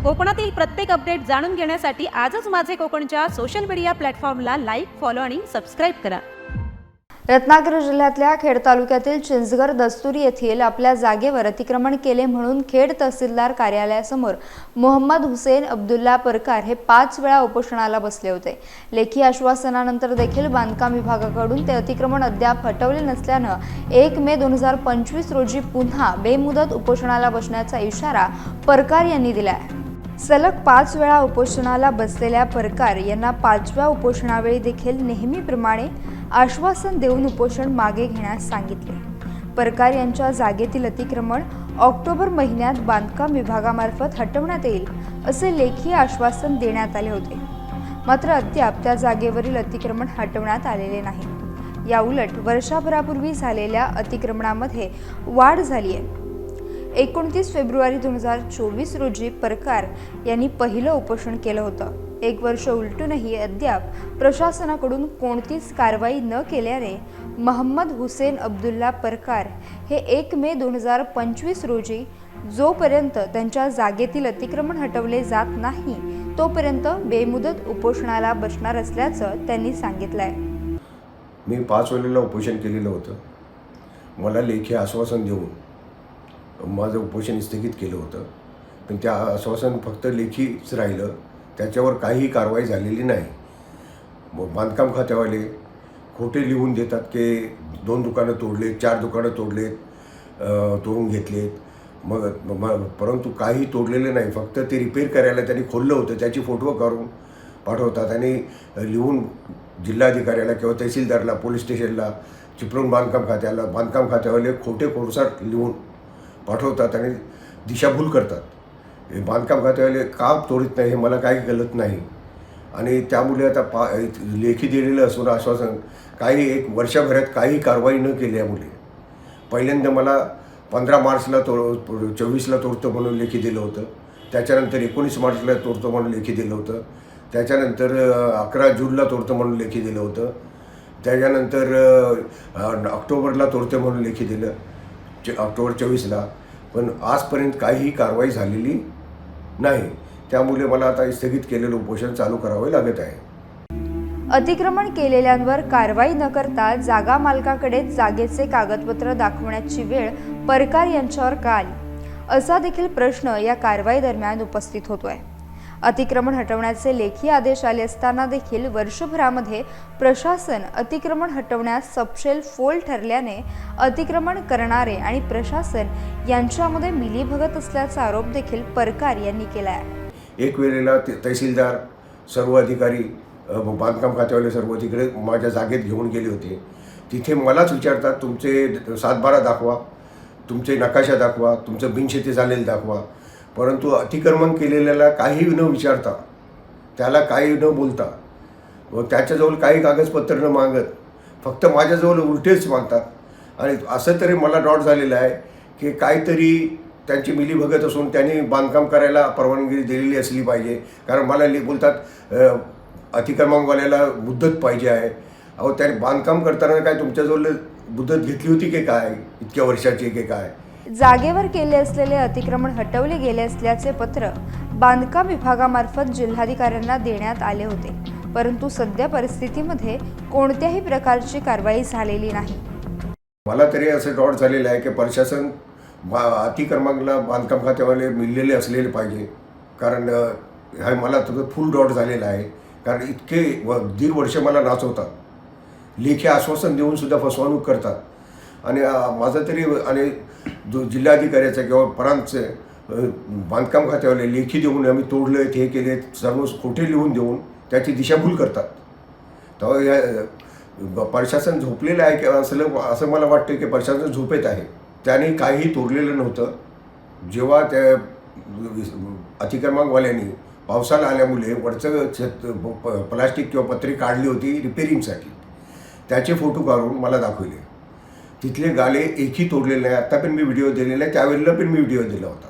कोकणातील प्रत्येक अपडेट जाणून घेण्यासाठी आजच माझे कोकणच्या सोशल मीडिया प्लॅटफॉर्मला लाईक, फॉलो आणि सबस्क्राईब करा। रत्नागिरी जिल्ह्यातल्या खेड तालुक्यातील चिंचघर दस्तुरी येथील आपल्या जागेवर अतिक्रमण केले म्हणून खेड तहसीलदार कार्यालयासमोर मोहम्मद हुसेन अब्दुल्ला परकार हे 5 वेळा उपोषणाला बसले होते। लेखी आश्वासनानंतर देखील बांधकाम विभागाकडून ते अतिक्रमण अद्याप हटवले नसल्यानं 1 मे 2025 रोजी पुन्हा बेमुदत उपोषणाला बसण्याचा इशारा परकार यांनी दिला आहे। सलग 5 वेळा उपोषणाला बसलेल्या परकार यांना 5व्या उपोषणावेळी देखील नेहमीप्रमाणे आश्वासन देऊन उपोषण मागे घेण्यास सांगितले। परकार यांच्या जागेतील अतिक्रमण ऑक्टोबर महिन्यात बांधकाम विभागामार्फत हटवण्यात येईल असे लेखी आश्वासन देण्यात आले होते, मात्र अद्याप त्या जागेवरील अतिक्रमण हटवण्यात आलेले नाही। याउलट वर्षभरापूर्वी झालेल्या अतिक्रमणामध्ये वाढ झाली आहे। 29 फेब्रुवारी 2024 रोजी परकार यांनी पहिलं उपोषण केलं होतं। 1 वर्ष उलटूनही अद्याप प्रशासनाकडून कोणतीच कारवाई न केल्याने मोहम्मद हुसेन अब्दुल्ला परकार हे 1 मे 2025 रोजी जोपर्यंत त्यांच्या जागेतील अतिक्रमण हटवले जात नाही तोपर्यंत बेमुदत उपोषणाला बसणार असल्याचं त्यांनी सांगितलंय। मी 5 वेळेला उपोषण केलेलं होतं। मला लेखी आश्वासन देऊन माझं उपोषण स्थगित केलं होतं, पण त्या आश्वासन फक्त लेखीच राहिलं, त्याच्यावर काहीही कारवाई झालेली नाही। बांधकाम खात्यावाले खोटे लिहून देतात की 2 दुकानं तोडलेत, 4 दुकानं तोडलेत, तोडून घेतलेत, मग परंतु काही तोडलेले नाही। फक्त ते रिपेअर करायला त्यांनी खोललं होतं, त्याची फोटो काढून पाठवतात आणि लिहून जिल्हाधिकाऱ्याला किंवा तहसीलदारला, पोलीस स्टेशनला, चिपळूण बांधकाम खात्यावाले खोटे कोर्सार लिहून पाठवतात आणि दिशाभूल करतात। बांधकाम खात्यावाले का तोडत नाही हे मला काही कळत नाही आणि त्यामुळे आता लेखी दिलेलं असून आश्वासन काही 1 वर्षभरात काही कारवाई न केल्यामुळे पहिल्यांदा मला 15 मार्चला 24ला तोडतो म्हणून लेखी दिलं होतं, त्याच्यानंतर 19 मार्चला तोडतो म्हणून लेखी दिलं होतं, त्याच्यानंतर 11 जूनला तोडतो म्हणून लेखी दिलं होतं, त्याच्यानंतर ऑक्टोबरला तोडतो म्हणून लेखी दिलं ऑक्टोबर 24ला, पण आजपर्यंत काहीही कारवाई झालेली नाही। त्यामुळे मला आता स्थगित केलेलं उपोषण चालू करावे लागत आहे। अतिक्रमण केलेल्यांवर कारवाई न करता जागा मालकाकडे जागेचे कागदपत्र दाखवण्याची वेळ परकार यांच्यावर का आली, असा देखील प्रश्न या कारवाई दरम्यान उपस्थित होतोय। अतिक्रमण हटवण्याचे लेखी आदेश आले असताना देखील वर्षभरामध्ये प्रशासन अतिक्रमण हटवण्यास सपशेल फोल ठरल्याने अतिक्रमण करणारे आणि प्रशासन यांच्यामध्ये मिलीभगत असल्याचा आरोप देखील परकार यांनी केला आहे। एक वेळेला तहसीलदार, सर्व अधिकारी, बांधकाम खात्यावाले सर्व तिकडे माझ्या जागेत घेऊन गेले होते। तिथे मलाच विचारतात, तुमचे 7/12 दाखवा, तुमचे नकाशा दाखवा, तुमचं बिनशेती झालेलं दाखवा, परंतु अतिक्रमण केलेल्याला काही न विचारता, त्याला काही न बोलता व त्याच्याजवळ काही कागदपत्र न मागत फक्त माझ्याजवळ उलटेच मागतात। आणि असं तरी मला डॉट झालेलं आहे की काहीतरी त्यांची मिलीभगत असून त्यांनी बांधकाम करायला परवानगी दिलेली असली पाहिजे, कारण मला बोलतात अतिक्रमणवाल्याला मुदत पाहिजे आहे। अहो, त्याने बांधकाम करताना काय तुमच्याजवळ मुदत घेतली होती की काय, इतक्या वर्षाची की काय? जागेवर केले असलेले अतिक्रमण हटवले गेले असल्याचे पत्र बांधकाम विभागामार्फत जिल्हाधिकाऱ्यांना देण्यात आले होते, परंतु सध्या परिस्थितीमध्ये कोणत्याही प्रकारची कारवाई झालेली नाही। मला तरी असं डॉट झालेलं आहे की प्रशासन अतिक्रमणाला बांधकाम खात्यावाले मिळलेले असलेले पाहिजे, कारण हा मला तुझं फुल डॉट झालेला आहे। कारण इतके 1.5 वर्ष मला नाचवतात, लेखी आश्वासन देऊन सुद्धा फसवणूक करतात आणि माझं तरी आणि जिल्हाधिकाऱ्याचं किंवा परांचे बांधकाम खात्यावाले लेखी देऊन आम्ही तोडले, हे केले, सर्व खोटे लिहून देऊन त्याची दिशाभूल करतात। तेव्हा या प्रशासन झोपलेलं आहे की असं मला वाटतं की प्रशासन झोपेत आहे। त्याने काही तोडलेलं नव्हतं। जेव्हा त्या अतिक्रमणवाल्यांनी पावसाला आल्यामुळे वरचं प्लास्टिक किंवा पत्रे काढली होती रिपेरिंगसाठी, त्याचे फोटो काढून मला दाखवले। तिथले गाले एकही तोडलेले नाही। आत्ता पण मी व्हिडिओ दिलेला आहे, त्यावेळेला पण मी व्हिडिओ दिला होता,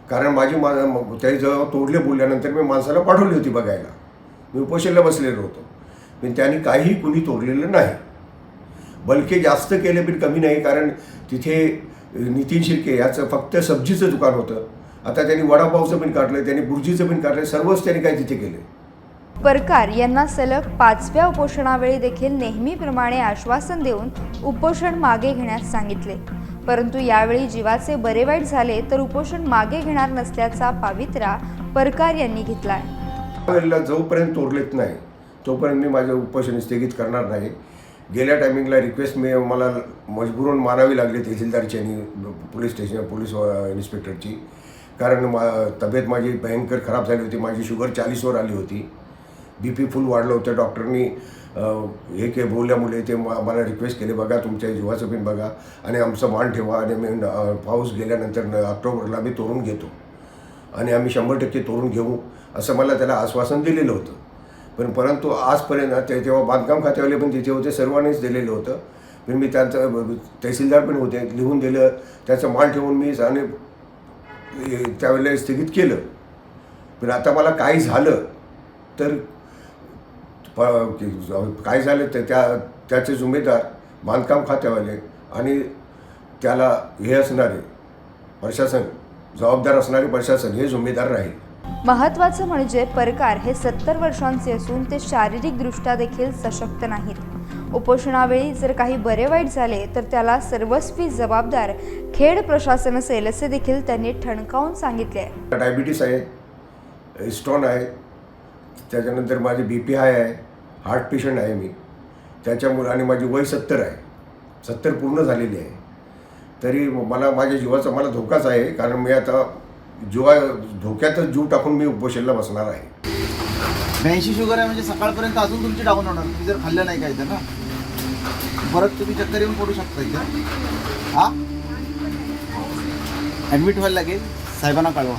कारण त्याही जेव्हा तोडले बोलल्यानंतर मी माणसाला पाठवली होती बघायला। मी उपोषणाला बसलेलो होतो, पण त्यांनी काहीही कुणी तोडलेलं नाही। बल्कि जास्त केले पण कमी नाही, कारण तिथे नितीन शिर्के याचं फक्त सब्जीचं दुकान होतं आता त्यांनी वडापावचं पण काढलं, त्यांनी बुर्जीचं पण काढलं, सर्वच त्यांनी काय तिथे केलं. परकार यांना सलग 5व्या उपोषणावेळी देखील नेहमीप्रमाणे आश्वासन देऊन उपोषण मागे घेण्यास सांगितले, परंतु यावेळी जीवाचे बरे वाईट झाले तर उपोषण मागे घेणार नसल्याचा पावित्रा परकार यांनी घेतलाय. त्यावेळेला जोपर्यंत तोडलेत नाही तोपर्यंत मी माझं उपोषण स्थगित करणार नाही. गेल्या टायमिंगला रिक्वेस्ट मला मजबूरून मानावी लागली तहसीलदारची आणि पोलीस इन्स्पेक्टरची, कारण तब्येत माझी भयंकर खराब झाली होती. माझी शुगर 40वर आली होती, BP फुल वाढलं होतं. डॉक्टरनी हे के बोलल्यामुळे ते मला रिक्वेस्ट केले, बघा तुमच्या जीवाचं पण बघा आणि आमचं मान ठेवा आणि मी पाऊस गेल्यानंतर ऑक्टोबरला मी तोडून घेतो आणि आम्ही 100% तोडून घेऊ असं मला त्याला आश्वासन दिलेलं होतं. परंतु आजपर्यंत तेव्हा बांधकाम खात्यावाले पण तिथे होते, सर्वांनीच दिलेलं होतं. पण मी त्यांचं तहसीलदार पण होते, लिहून दिलं, त्याचं मान ठेवून मी आणि त्यावेळेला स्थगित केलं. पण आता मला काही झालं तर काय झालं तर त्याचे जुम्मेदार बांधकाम खात्यावाले आणि त्याला हे असणारे प्रशासन, जबाबदार असणारे प्रशासन हे जुम्मेदार राहील. महत्त्वाचं म्हणजे परकार हे 70 वर्षांचे असून ते शारीरिकदृष्ट्या देखील सशक्त नाहीत. उपोषणावेळी जर काही बरे वाईट झाले तर त्याला सर्वस्वी जबाबदार खेड प्रशासन असेल असे देखील त्यांनी ठणकावून सांगितले आहे. डायबिटीस आहे, स्टोन आहे, त्याच्यानंतर माझी BP हाय आहे, हार्ट पेशंट आहे मी, त्याच्यामुळे आणि माझी वय 70 आहे, 70 पूर्ण झालेली आहे. तरी माझ्या जीवाचा मला धोकाच आहे, कारण मी आता धोक्यातच जीव टाकून मी उपोषणाला बसणार आहे. 82 शुगर आहे म्हणजे सकाळपर्यंत अजून तुमची डाऊन होणार, तुम्ही जर खाल्लं नाही काय तर ना, परत तुम्ही चक्कर येऊन पडू शकता इथे. हां, ॲडमिट व्हायला लागेल, साहेबांना कळवा.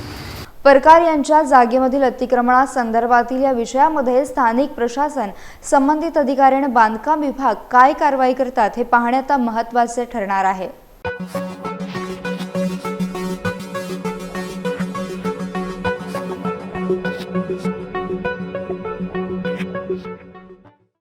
परकार यांच्या जागेमधील अतिक्रमणासंदर्भातील या विषयामध्ये स्थानिक प्रशासन, संबंधित अधिकारी आणि बांधकाम विभाग काय कारवाई करतात हे पाहणे आता महत्त्वाचे ठरणार आहे.